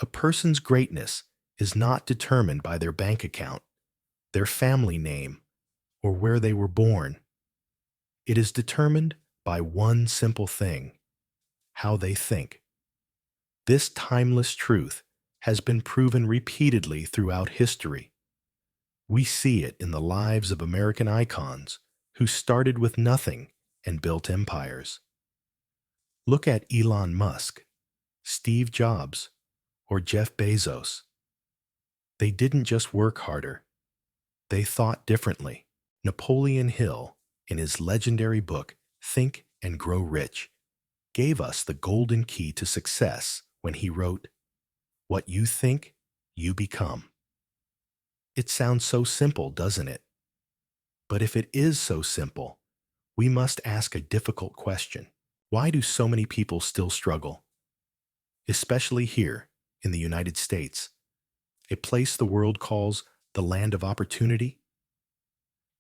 A person's greatness is not determined by their bank account, their family name, or where they were born. It is determined by one simple thing: how they think. This timeless truth has been proven repeatedly throughout history. We see it in the lives of American icons who started with nothing and built empires. Look at Elon Musk, Steve Jobs, or Jeff Bezos. They didn't just work harder, they thought differently. Napoleon Hill, in his legendary book, Think and Grow Rich, gave us the golden key to success when he wrote, "What you think, you become." It sounds so simple, doesn't it? But if it is so simple, we must ask a difficult question. Why do so many people still struggle? Especially here in the United States, a place the world calls the land of opportunity?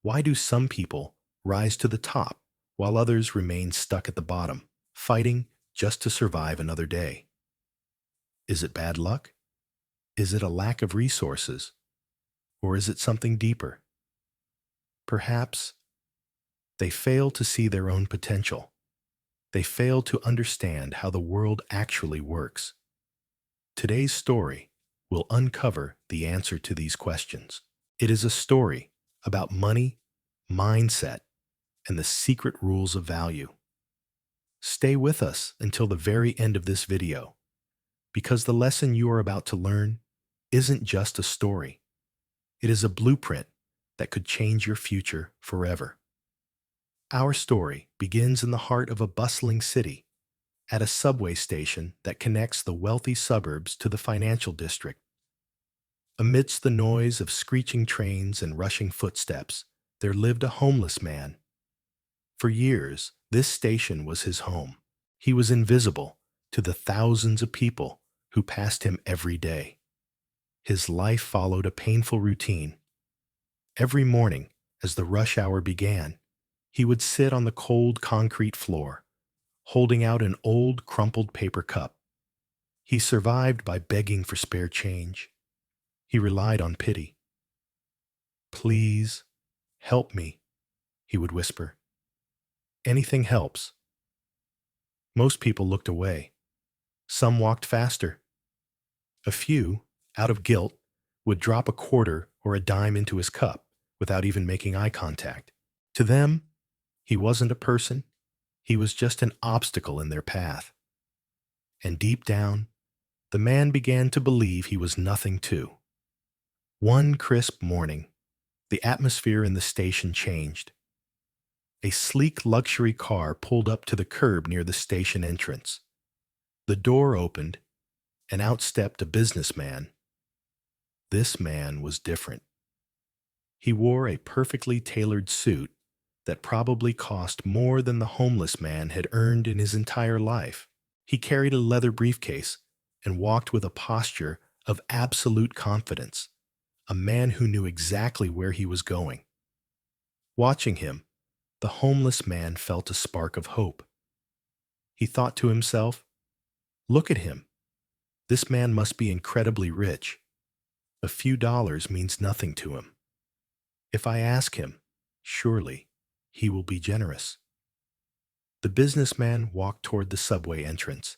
Why do some people rise to the top while others remain stuck at the bottom, fighting just to survive another day? Is it bad luck? Is it a lack of resources? Or is it something deeper? Perhaps they fail to see their own potential. They fail to understand how the world actually works. Today's story will uncover the answer to these questions. It is a story about money, mindset, and the secret rules of value. Stay with us until the very end of this video, because the lesson you are about to learn isn't just a story. It is a blueprint that could change your future forever. Our story begins in the heart of a bustling city, at a subway station that connects the wealthy suburbs to the financial district. Amidst the noise of screeching trains and rushing footsteps, there lived a homeless man. For years, this station was his home. He was invisible to the thousands of people who passed him every day. His life followed a painful routine. Every morning, as the rush hour began, he would sit on the cold concrete floor, holding out an old, crumpled paper cup. He survived by begging for spare change. He relied on pity. "Please, help me," he would whisper. "Anything helps." Most people looked away. Some walked faster. A few, out of guilt, would drop a quarter or a dime into his cup without even making eye contact. To them, he wasn't a person. He was just an obstacle in their path. And deep down, the man began to believe he was nothing too. One crisp morning, the atmosphere in the station changed. A sleek luxury car pulled up to the curb near the station entrance. The door opened, and out stepped a businessman. This man was different. He wore a perfectly tailored suit that probably cost more than the homeless man had earned in his entire life. He carried a leather briefcase and walked with a posture of absolute confidence, a man who knew exactly where he was going. Watching him, the homeless man felt a spark of hope. He thought to himself, "Look at him. This man must be incredibly rich. A few dollars means nothing to him. If I ask him, surely he will be generous." The businessman walked toward the subway entrance.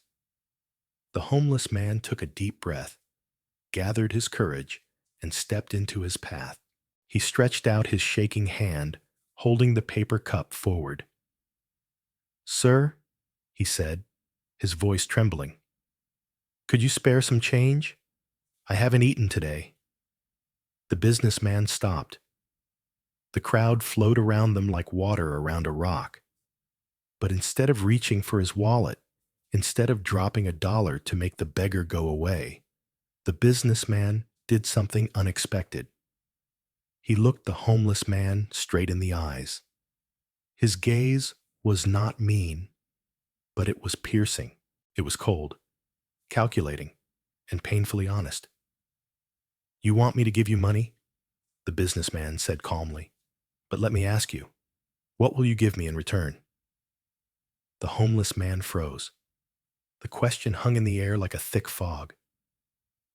The homeless man took a deep breath, gathered his courage, and stepped into his path. He stretched out his shaking hand, holding the paper cup forward. "Sir," he said, his voice trembling, "could you spare some change? I haven't eaten today." The businessman stopped. The crowd flowed around them like water around a rock. But instead of reaching for his wallet, instead of dropping $1 to make the beggar go away, the businessman did something unexpected. He looked the homeless man straight in the eyes. His gaze was not mean, but it was piercing. It was cold, calculating, and painfully honest. "You want me to give you money?" the businessman said calmly. "But let me ask you, what will you give me in return?" The homeless man froze. The question hung in the air like a thick fog.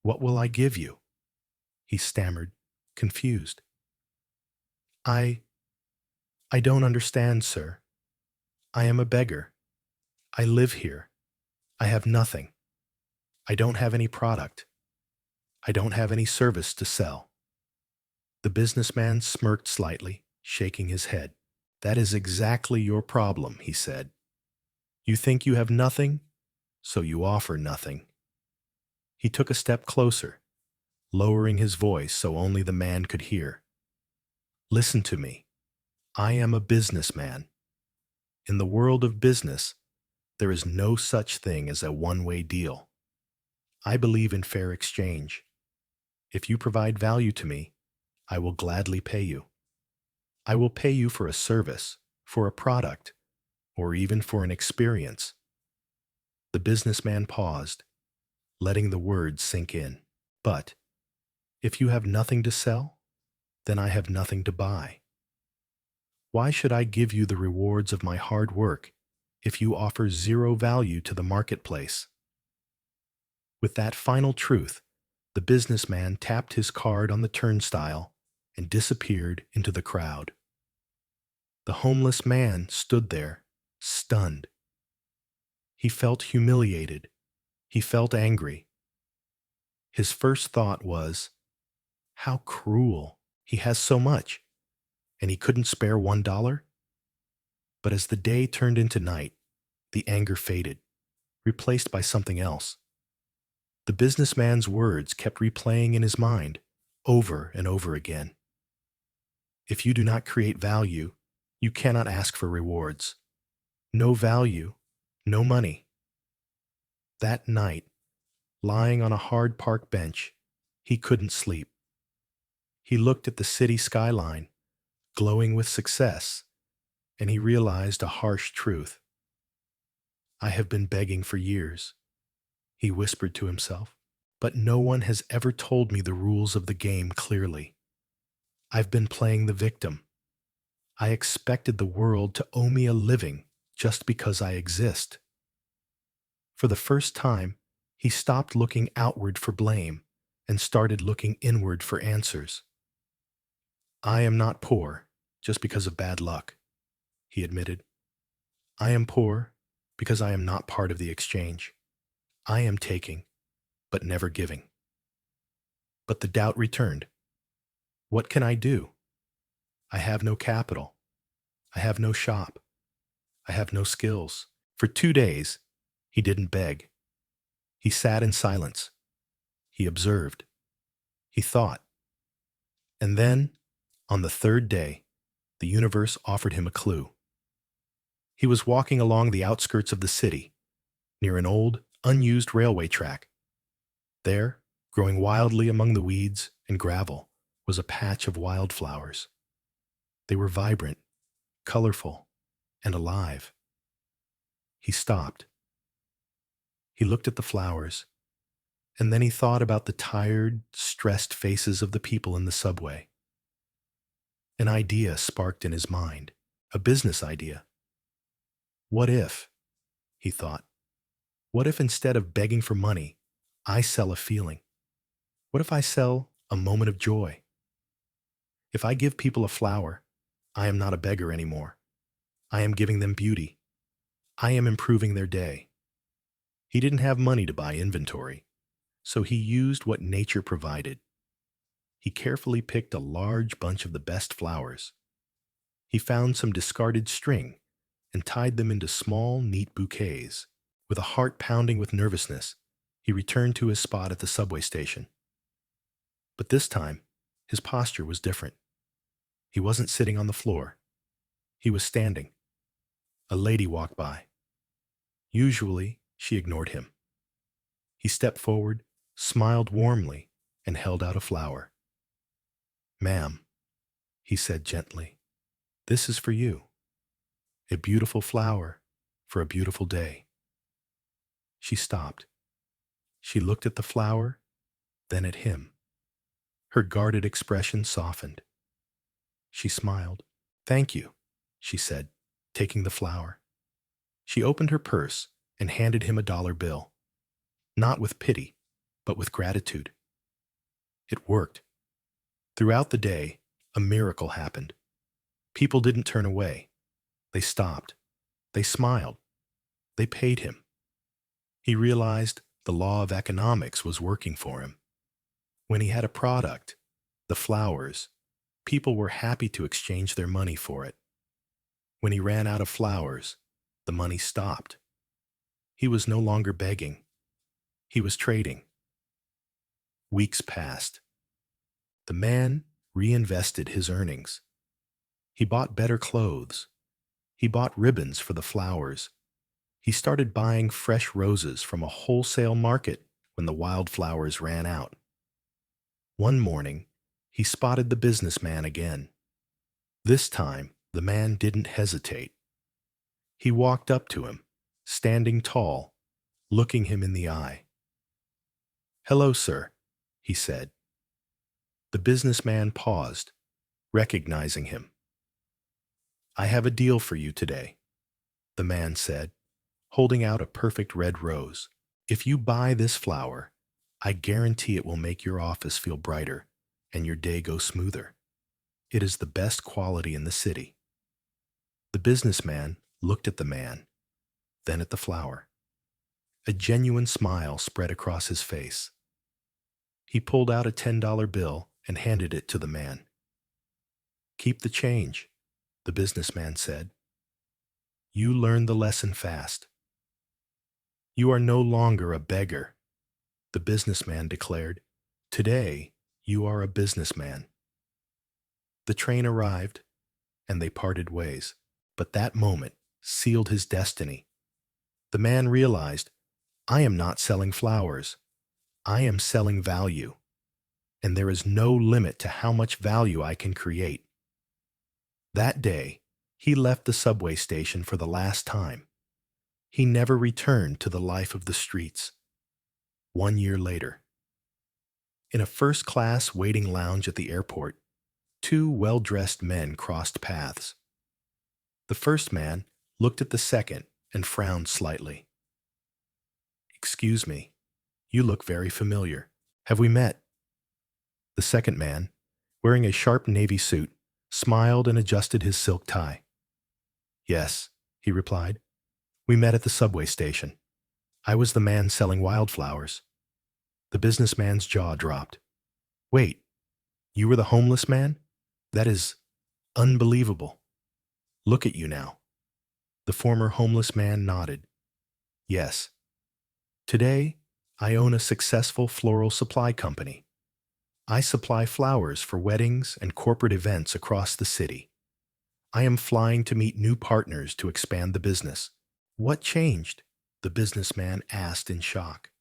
What will I give you? He stammered, confused. I I don't understand, sir. I am a beggar. I live here. I have nothing. I don't have any product. I don't have any service to sell. The businessman smirked slightly, shaking his head. That is exactly your problem, he said. You think you have nothing, so you offer nothing. He took a step closer, lowering his voice so only the man could hear. Listen to me. I am a businessman. In the world of business, there is no such thing as a one-way deal. I believe in fair exchange. If you provide value to me, I will gladly pay you. I will pay you for a service, for a product, or even for an experience. The businessman paused, letting the words sink in. But if you have nothing to sell, then I have nothing to buy. Why should I give you the rewards of my hard work if you offer zero value to the marketplace? With that final truth, the businessman tapped his card on the turnstile and disappeared into the crowd. The homeless man stood there, stunned. He felt humiliated. He felt angry. His first thought was, how cruel. He has so much, and he couldn't spare $1? But as the day turned into night, the anger faded, replaced by something else. The businessman's words kept replaying in his mind, over and over again. If you do not create value, you cannot ask for rewards. No value, no money. That night, lying on a hard park bench, he couldn't sleep. He looked at the city skyline, glowing with success, and he realized a harsh truth. I have been begging for years, he whispered to himself, but no one has ever told me the rules of the game clearly. I've been playing the victim. I expected the world to owe me a living just because I exist. For the first time, he stopped looking outward for blame and started looking inward for answers. I am not poor just because of bad luck, he admitted. I am poor because I am not part of the exchange. I am taking, but never giving. But the doubt returned. What can I do? I have no capital. I have no shop. I have no skills. For 2 days, he didn't beg. He sat in silence. He observed. He thought. And then, on the 3rd day, the universe offered him a clue. He was walking along the outskirts of the city, near an old, unused railway track. There, growing wildly among the weeds and gravel, was a patch of wildflowers. They were vibrant, colorful, and alive. He stopped. He looked at the flowers, and then he thought about the tired, stressed faces of the people in the subway. An idea sparked in his mind, a business idea. What if, he thought, what if instead of begging for money, I sell a feeling? What if I sell a moment of joy? If I give people a flower, I am not a beggar anymore. I am giving them beauty. I am improving their day. He didn't have money to buy inventory, so he used what nature provided. He carefully picked a large bunch of the best flowers. He found some discarded string and tied them into small, neat bouquets. With a heart pounding with nervousness, he returned to his spot at the subway station. But this time, his posture was different. He wasn't sitting on the floor. He was standing. A lady walked by. Usually, she ignored him. He stepped forward, smiled warmly, and held out a flower. "Ma'am," he said gently, "this is for you. A beautiful flower for a beautiful day." She stopped. She looked at the flower, then at him. Her guarded expression softened. She smiled. "Thank you," she said, taking the flower. She opened her purse and handed him a dollar bill. Not with pity, but with gratitude. It worked. Throughout the day, a miracle happened. People didn't turn away. They stopped. They smiled. They paid him. He realized the law of economics was working for him. When he had a product, the flowers, people were happy to exchange their money for it. When he ran out of flowers, the money stopped. He was no longer begging. He was trading. Weeks passed. The man reinvested his earnings. He bought better clothes. He bought ribbons for the flowers. He started buying fresh roses from a wholesale market when the wildflowers ran out. One morning, he spotted the businessman again. This time, the man didn't hesitate. He walked up to him, standing tall, looking him in the eye. "Hello, sir," he said. The businessman paused, recognizing him. "I have a deal for you today," the man said, holding out a perfect red rose. "If you buy this flower, I guarantee it will make your office feel brighter and your day go smoother. It is the best quality in the city." The businessman looked at the man, then at the flower. A genuine smile spread across his face. He pulled out a $10 bill and handed it to the man. "Keep the change," the businessman said. "You learned the lesson fast." "You are no longer a beggar," the businessman declared. "Today, you are a businessman." The train arrived, and they parted ways. But that moment sealed his destiny. The man realized, "I am not selling flowers. I am selling value. And there is no limit to how much value I can create." That day, he left the subway station for the last time. He never returned to the life of the streets. 1 year later, in a first-class waiting lounge at the airport, two well-dressed men crossed paths. The first man looked at the second and frowned slightly. "Excuse me, you look very familiar. Have we met?" The second man, wearing a sharp navy suit, smiled and adjusted his silk tie. "Yes," he replied. "We met at the subway station. I was the man selling wildflowers." The businessman's jaw dropped. "Wait, you were the homeless man? That is unbelievable. Look at you now." The former homeless man nodded. "Yes. Today, I own a successful floral supply company. I supply flowers for weddings and corporate events across the city. I am flying to meet new partners to expand the business." "What changed?" the businessman asked in shock.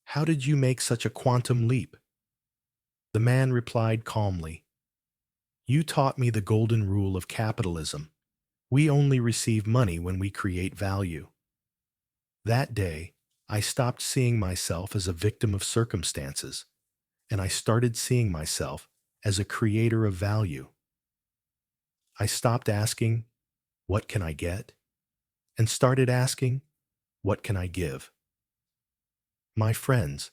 "How did you make such a quantum leap?" The man replied calmly, "You taught me the golden rule of capitalism. We only receive money when we create value." That day, I stopped seeing myself as a victim of circumstances, and I started seeing myself as a creator of value. I stopped asking, "What can I get?" and started asking, "What can I give?" My friends,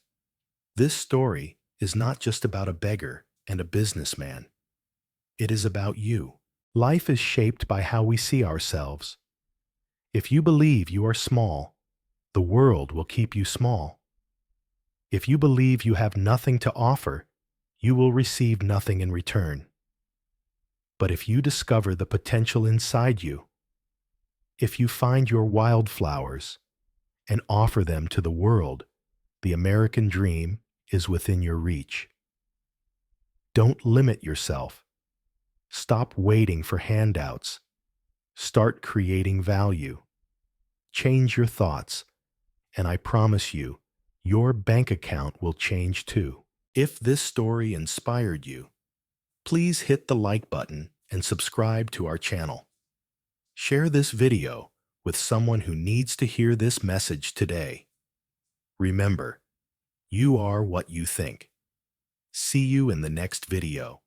this story is not just about a beggar and a businessman. It is about you. Life is shaped by how we see ourselves. If you believe you are small, the world will keep you small. If you believe you have nothing to offer, you will receive nothing in return. But if you discover the potential inside you, if you find your wildflowers and offer them to the world, the American dream is within your reach. Don't limit yourself. Stop waiting for handouts. Start creating value. Change your thoughts, and I promise you, your bank account will change too. If this story inspired you, please hit the like button and subscribe to our channel. Share this video with someone who needs to hear this message today. Remember, you are what you think. See you in the next video.